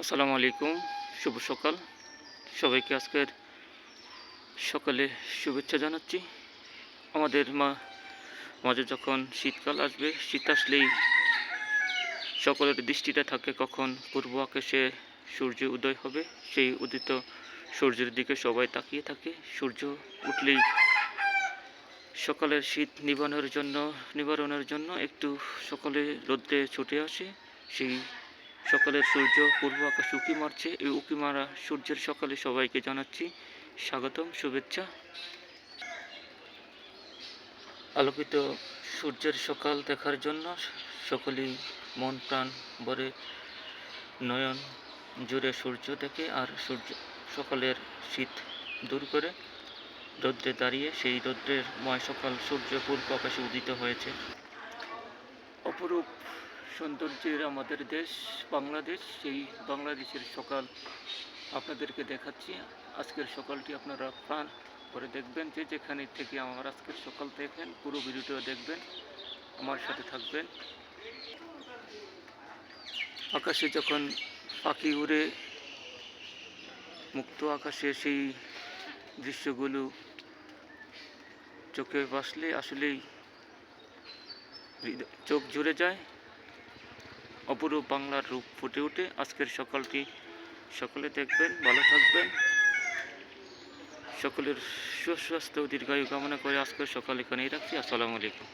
আসসালামু আলাইকুম, শুভ সকাল। সবাইকে আজকের সকালে শুভেচ্ছা জানাচ্ছি। আমাদের মাঝে যখন শীতকাল আসবে, শীত আসলেই সকলের দৃষ্টিটা থাকে কখন পূর্ব আকাশে সূর্য উদয় হবে। সেই উদিত সূর্যের দিকে সবাই তাকিয়ে থাকে। সূর্য উঠলেই সকালের শীত নিবারণের জন্য একটু সকালে রোদ্রে ছুটে আসে। সেই সকালের সূর্য পূর্ব আকাশে উঁকি মারছে। এই উঁকি মারা সূর্যের সকালে সবাইকে জানাচ্ছি স্বাগতম, শুভেচ্ছা। আলোকিত সূর্যের সকাল দেখার জন্য সকলেই মন প্রাণ ভরে নয়ন জুড়ে সূর্য দেখে, আর সকালের শীত দূর করে রৌদ্রে দাঁড়িয়ে সেই রৌদ্রের ময় সকাল সূর্য পূর্ব আকাশে উদিত হয়েছে। অপরূপ সৌন্দর্যের আমাদের দেশ বাংলাদেশ, সেই বাংলাদেশের সকাল আপনাদেরকে দেখাচ্ছি। আজকের সকালটি আপনারা প্রাণ করে দেখবেন, যে যেখানে থেকে আমার আজকের সকাল দেখেন পুরো ভিডিওটা দেখবেন, আমার সাথে থাকবেন। আকাশে যখন পাখি উড়ে মুক্ত আকাশে সেই দৃশ্যগুলো চোখে ভাসলে আসলেই চোখ জুড়ে যায়। অপরূপ বাংলার রূপ ফুটে ওঠে। আজকের সকালটি সকলে দেখবেন, ভালো থাকবেন। সকলের সুস্বাস্থ্য ও দীর্ঘায়ু কামনা করে আজকের সকাল এখানেই রাখছি। আসসালামু আলাইকুম।